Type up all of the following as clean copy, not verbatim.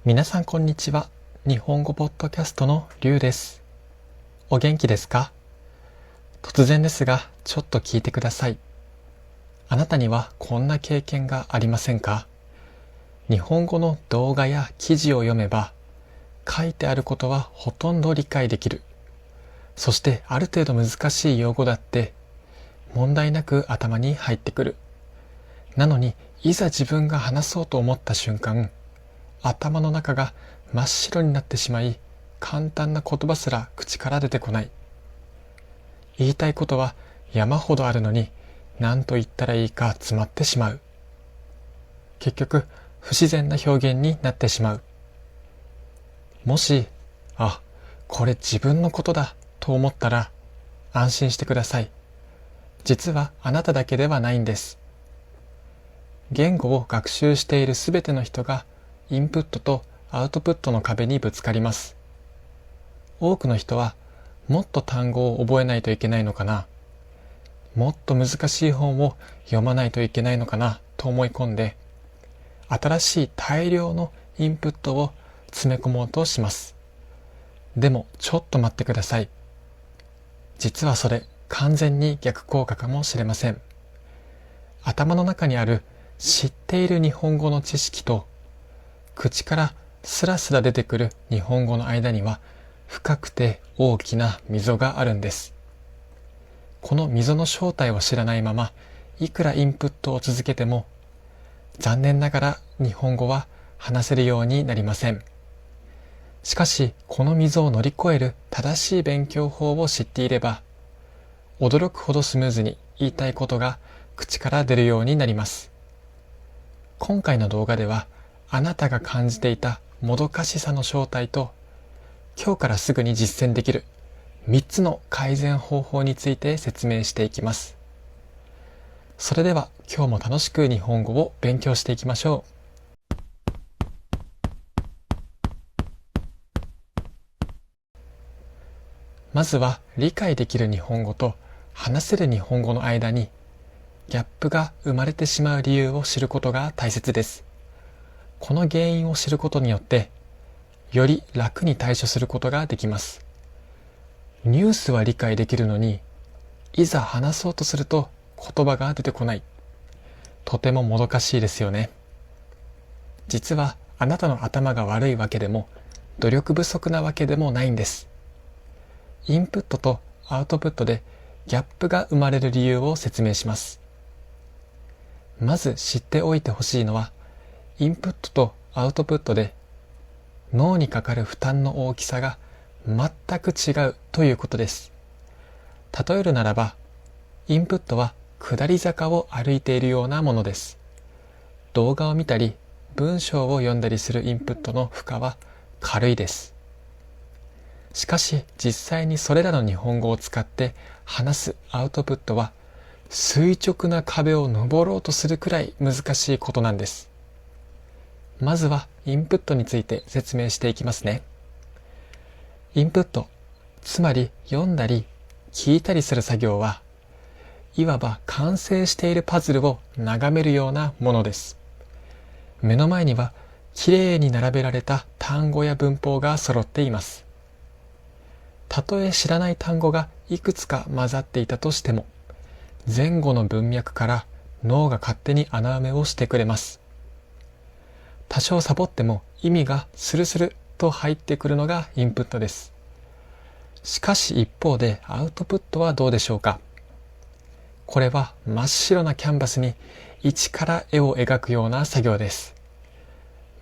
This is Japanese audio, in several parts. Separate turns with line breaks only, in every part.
皆さんこんにちは。日本語ポッドキャストのりゅうです。お元気ですか？突然ですが、ちょっと聞いてください。あなたにはこんな経験がありませんか？日本語の動画や記事を読めば、書いてあることはほとんど理解できる。そしてある程度難しい用語だって問題なく頭に入ってくる。なのに、いざ自分が話そうと思った瞬間、頭の中が真っ白になってしまい、簡単な言葉すら口から出てこない。言いたいことは山ほどあるのに、何と言ったらいいか詰まってしまう。結局、不自然な表現になってしまう。もし、これ自分のことだと思ったら、安心してください。実はあなただけではないんです。言語を学習しているすべての人が、インプットとアウトプットの壁にぶつかります。多くの人は、もっと単語を覚えないといけないのかな、もっと難しい本を読まないといけないのかなと思い込んで、新しい大量のインプットを詰め込もうとします。でもちょっと待ってください。実はそれ完全に逆効果かもしれません。頭の中にある知っている日本語の知識と、口からスラスラ出てくる日本語の間には深くて大きな溝があるんです。この溝の正体を知らないまま、いくらインプットを続けても、残念ながら日本語は話せるようになりません。しかし、この溝を乗り越える正しい勉強法を知っていれば、驚くほどスムーズに言いたいことが口から出るようになります。今回の動画では、あなたが感じていたもどかしさの正体と、今日からすぐに実践できる3つの改善方法について説明していきます。それでは今日も楽しく日本語を勉強していきましょう。まずは理解できる日本語と話せる日本語の間にギャップが生まれてしまう理由を知ることが大切です。この原因を知ることによって、より楽に対処することができます。ニュースは理解できるのに、いざ話そうとすると言葉が出てこない。とてももどかしいですよね。実はあなたの頭が悪いわけでも、努力不足なわけでもないんです。インプットとアウトプットでギャップが生まれる理由を説明します。まず知っておいてほしいのは、インプットとアウトプットで脳にかかる負担の大きさが全く違うということです。例えるならば、インプットは下り坂を歩いているようなものです。動画を見たり、文章を読んだりするインプットの負荷は軽いです。しかし実際にそれらの日本語を使って話すアウトプットは、垂直な壁を登ろうとするくらい難しいことなんです。まずはインプットについて説明していきますね。インプット、つまり読んだり聞いたりする作業は、いわば完成しているパズルを眺めるようなものです。目の前にはきれいに並べられた単語や文法が揃っています。たとえ知らない単語がいくつか混ざっていたとしても、前後の文脈から脳が勝手に穴埋めをしてくれます。多少サボっても意味がスルスルと入ってくるのがインプットです。しかし一方でアウトプットはどうでしょうか。これは真っ白なキャンバスに一から絵を描くような作業です。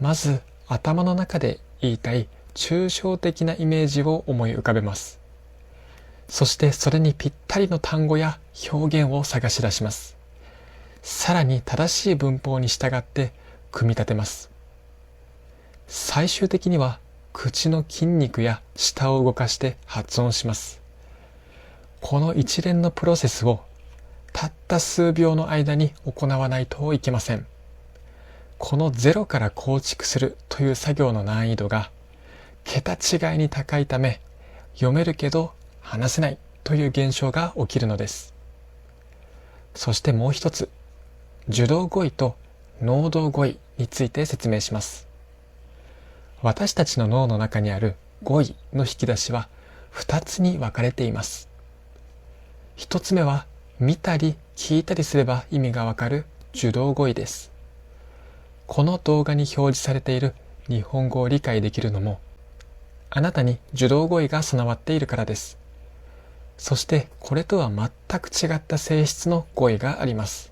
まず頭の中で言いたい抽象的なイメージを思い浮かべます。そしてそれにぴったりの単語や表現を探し出します。さらに正しい文法に従って組み立てます。最終的には口の筋肉や舌を動かして発音します。この一連のプロセスをたった数秒の間に行わないといけません。このゼロから構築するという作業の難易度が桁違いに高いため、読めるけど話せないという現象が起きるのです。そしてもう一つ、受動語彙と能動語彙について説明します。私たちの脳の中にある語彙の引き出しは2つに分かれています。1つ目は見たり聞いたりすれば意味がわかる受動語彙です。この動画に表示されている日本語を理解できるのも、あなたに受動語彙が備わっているからです。そしてこれとは全く違った性質の語彙があります。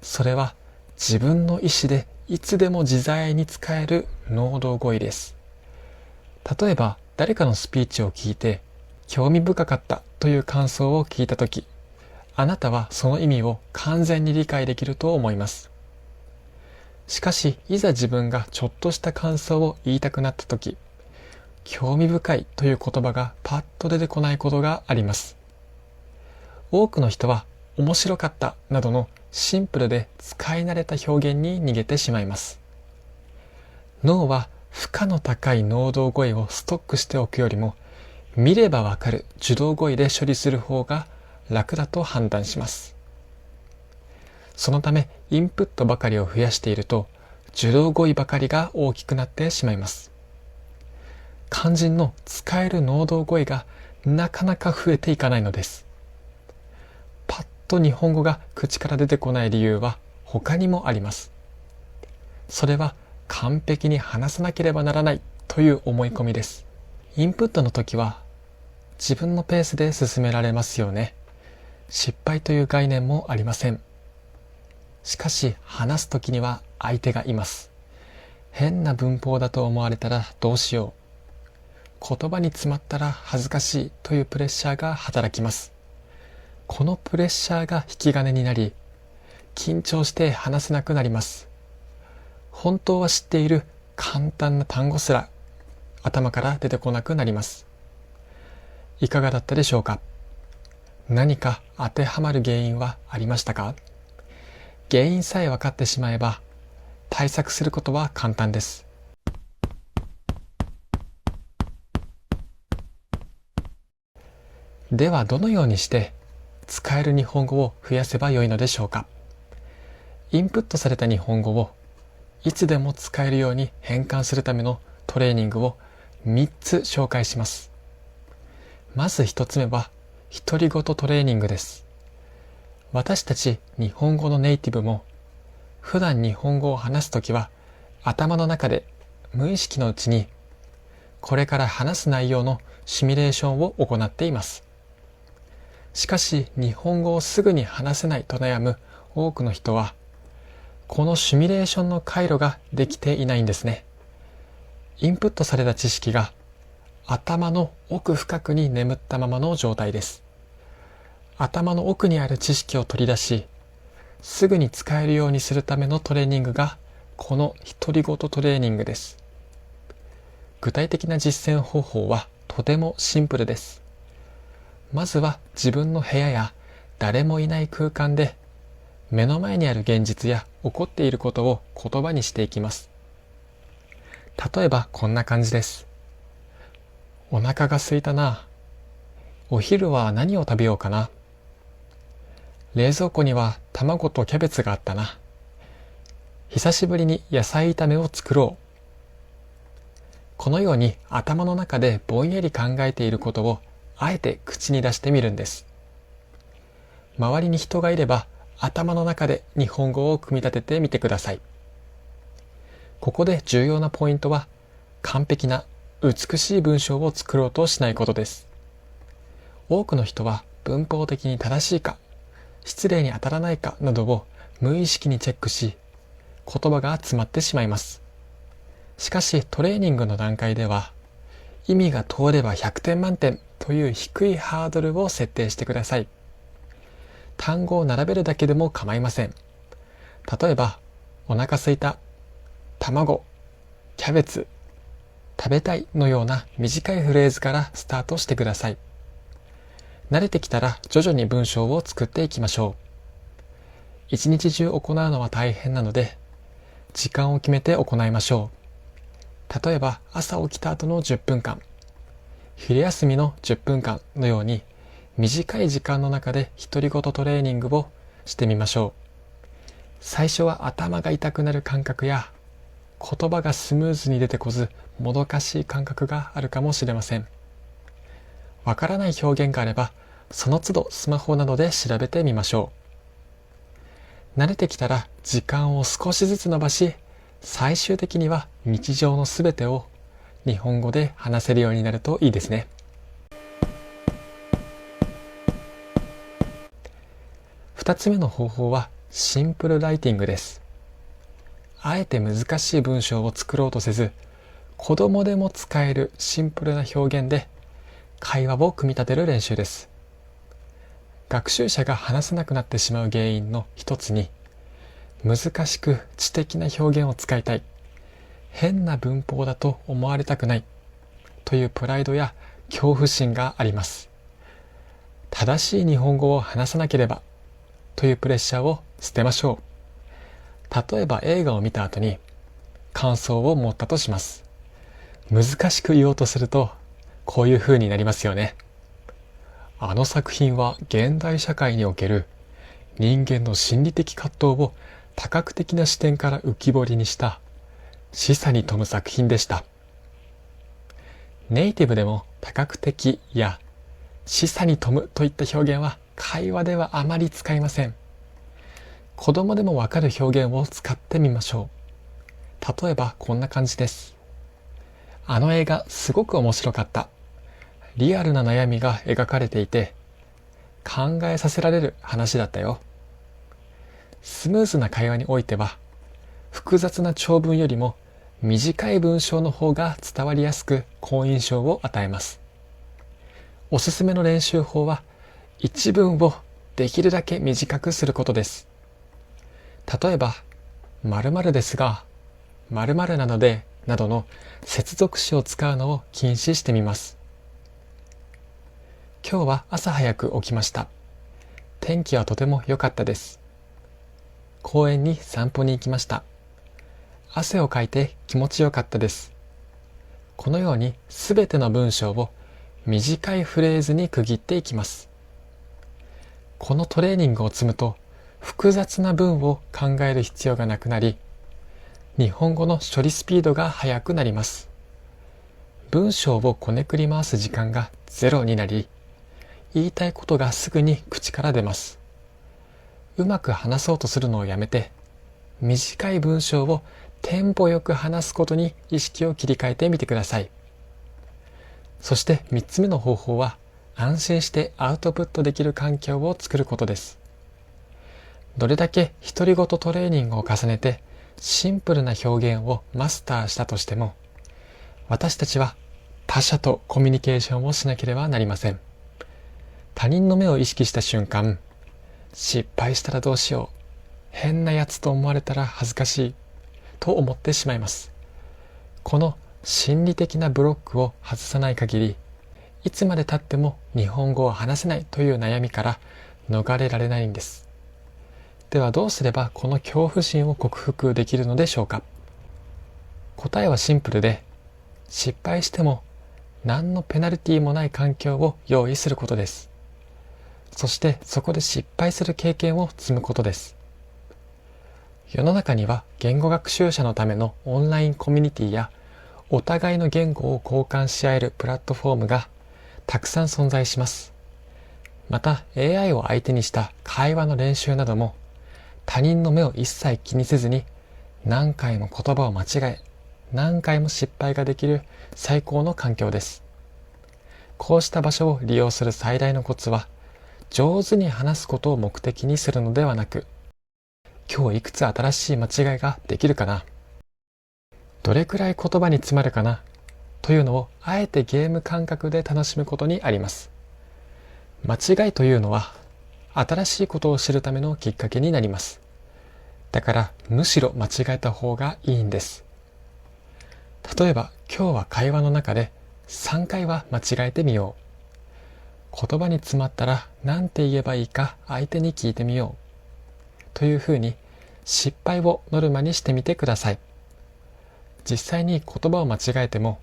それは自分の意思でいつでも自在に使える能動語彙です。例えば誰かのスピーチを聞いて興味深かったという感想を聞いたとき、あなたはその意味を完全に理解できると思います。しかしいざ自分がちょっとした感想を言いたくなったとき、興味深いという言葉がパッと出てこないことがあります。多くの人は面白かったなどのシンプルで使い慣れた表現に逃げてしまいます。脳は負荷の高い能動語彙をストックしておくよりも、見ればわかる受動語彙で処理する方が楽だと判断します。そのためインプットばかりを増やしていると、受動語彙ばかりが大きくなってしまいます。肝心の使える能動語彙がなかなか増えていかないのです。パッと日本語が口から出てこない理由は他にもあります。それは完璧に話さなければならないという思い込みです。インプットの時は自分のペースで進められますよね。失敗という概念もありません。しかし話す時には相手がいます。変な文法だと思われたらどうしよう。言葉に詰まったら恥ずかしいというプレッシャーが働きます。このプレッシャーが引き金になり、緊張して話せなくなります。本当は知っている簡単な単語すら頭から出てこなくなります。いかがだったでしょうか。何か当てはまる原因はありましたか？原因さえ分かってしまえば対策することは簡単です。ではどのようにして使える日本語を増やせばよいのでしょうか。インプットされた日本語をいつでも使えるように変換するためのトレーニングを3つ紹介します。まず1つ目は独り言トレーニングです。私たち日本語のネイティブも普段日本語を話すときは頭の中で無意識のうちにこれから話す内容のシミュレーションを行っています。しかし日本語をすぐに話せないと悩む多くの人はこのシミュレーションの回路ができていないんですね。インプットされた知識が頭の奥深くに眠ったままの状態です。頭の奥にある知識を取り出し、すぐに使えるようにするためのトレーニングがこの独り言トレーニングです。具体的な実践方法はとてもシンプルです。まずは自分の部屋や誰もいない空間で目の前にある現実や起こっていることを言葉にしていきます。例えばこんな感じです。お腹が空いたな。お昼は何を食べようかな。冷蔵庫には卵とキャベツがあったな。久しぶりに野菜炒めを作ろう。このように頭の中でぼんやり考えていることをあえて口に出してみるんです。周りに人がいれば頭の中で日本語を組み立ててみてください。ここで重要なポイントは完璧な美しい文章を作ろうとしないことです。多くの人は文法的に正しいか失礼に当たらないかなどを無意識にチェックし言葉が詰まってしまいます。しかしトレーニングの段階では意味が通れば100点満点という低いハードルを設定してください。単語を並べるだけでも構いません。例えばお腹すいた、卵、キャベツ、食べたいのような短いフレーズからスタートしてください。慣れてきたら徐々に文章を作っていきましょう。一日中行うのは大変なので時間を決めて行いましょう。例えば朝起きた後の10分間、昼休みの10分間のように短い時間の中で独り言トレーニングをしてみましょう。最初は頭が痛くなる感覚や言葉がスムーズに出てこず、もどかしい感覚があるかもしれません。わからない表現があれば、その都度スマホなどで調べてみましょう。慣れてきたら時間を少しずつ伸ばし、最終的には日常のすべてを日本語で話せるようになるといいですね。2つ目の方法はシンプルライティングです。あえて難しい文章を作ろうとせず、子供でも使えるシンプルな表現で会話を組み立てる練習です。学習者が話せなくなってしまう原因の一つに、難しく知的な表現を使いたい、変な文法だと思われたくないというプライドや恐怖心があります。正しい日本語を話さなければというプレッシャーを捨てましょう。例えば映画を見た後に感想を持ったとします。難しく言おうとするとこういう風になりますよね。あの作品は現代社会における人間の心理的葛藤を多角的な視点から浮き彫りにした示唆に富む作品でした。ネイティブでも多角的や示唆に富むといった表現は会話ではあまり使いません。子供でもわかる表現を使ってみましょう。例えばこんな感じです。あの映画すごく面白かった。リアルな悩みが描かれていて考えさせられる話だったよ。スムーズな会話においては複雑な長文よりも短い文章の方が伝わりやすく好印象を与えます。おすすめの練習法は一文をできるだけ短くすることです。例えば〇〇ですが〇〇なのでなどの接続詞を使うのを禁止してみます。今日は朝早く起きました。天気はとても良かったです。公園に散歩に行きました。汗をかいて気持ちよかったです。このようにすべての文章を短いフレーズに区切っていきます。このトレーニングを積むと複雑な文を考える必要がなくなり、日本語の処理スピードが速くなります。文章をこねくり回す時間がゼロになり、言いたいことがすぐに口から出ます。うまく話そうとするのをやめて、短い文章をテンポよく話すことに意識を切り替えてみてください。そして3つ目の方法は、安心してアウトプットできる環境を作ることです。どれだけ独り言トレーニングを重ねて、シンプルな表現をマスターしたとしても、私たちは他者とコミュニケーションをしなければなりません。他人の目を意識した瞬間、失敗したらどうしよう、変なやつと思われたら恥ずかしいと思ってしまいます。この心理的なブロックを外さない限り、いつまで経っても日本語を話せないという悩みから逃れられないんです。ではどうすればこの恐怖心を克服できるのでしょうか。答えはシンプルで、失敗しても何のペナルティーもない環境を用意することです。そしてそこで失敗する経験を積むことです。世の中には言語学習者のためのオンラインコミュニティやお互いの言語を交換し合えるプラットフォームがたくさん存在します。また AI を相手にした会話の練習なども他人の目を一切気にせずに何回も言葉を間違え、何回も失敗ができる最高の環境です。こうした場所を利用する最大のコツは、上手に話すことを目的にするのではなく、今日いくつ新しい間違いができるかな、どれくらい言葉に詰まるかなというのをあえてゲーム感覚で楽しむことにあります。間違いというのは新しいことを知るためのきっかけになります。だからむしろ間違えた方がいいんです。例えば今日は会話の中で3回は間違えてみよう。言葉に詰まったら何て言えばいいか相手に聞いてみよう。というふうに失敗をノルマにしてみてください。実際に言葉を間違えても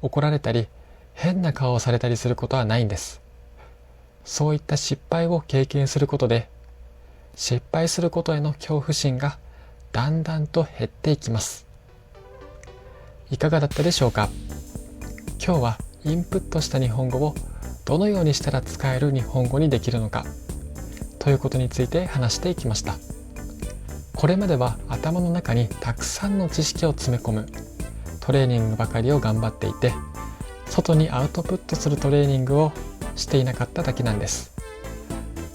怒られたり変な顔をされたりすることはないんです。そういった失敗を経験することで失敗することへの恐怖心がだんだんと減っていきます。いかがだったでしょうか。今日はインプットした日本語をどのようにしたら使える日本語にできるのかということについて話していきました。これまでは頭の中にたくさんの知識を詰め込むトレーニングばかりを頑張っていて、外にアウトプットするトレーニングをしていなかっただけなんです。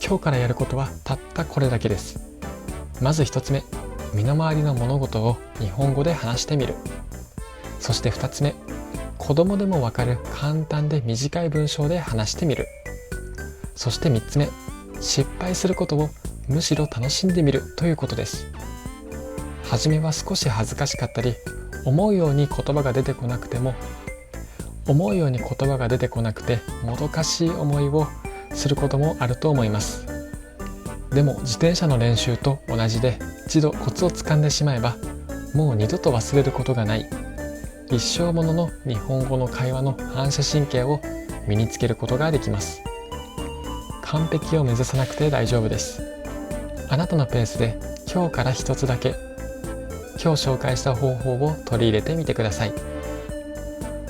今日からやることはたったこれだけです。まず一つ目、身の回りの物事を日本語で話してみる。そして二つ目、子供でもわかる簡単で短い文章で話してみる。そして三つ目、失敗することをむしろ楽しんでみるということです。はじめは少し恥ずかしかったり、思うように言葉が出てこなくてもどかしい思いをすることもあると思います。でも自転車の練習と同じで、一度コツをつかんでしまえばもう二度と忘れることがない一生ものの日本語の会話の反射神経を身につけることができます。完璧を目指さなくて大丈夫です。あなたのペースで今日から一つだけ今日紹介した方法を取り入れてみてください。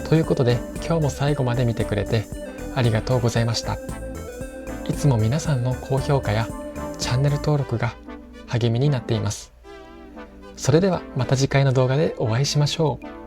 ということで今日も最後まで見てくれてありがとうございました。いつも皆さんの高評価やチャンネル登録が励みになっています。それではまた次回の動画でお会いしましょう。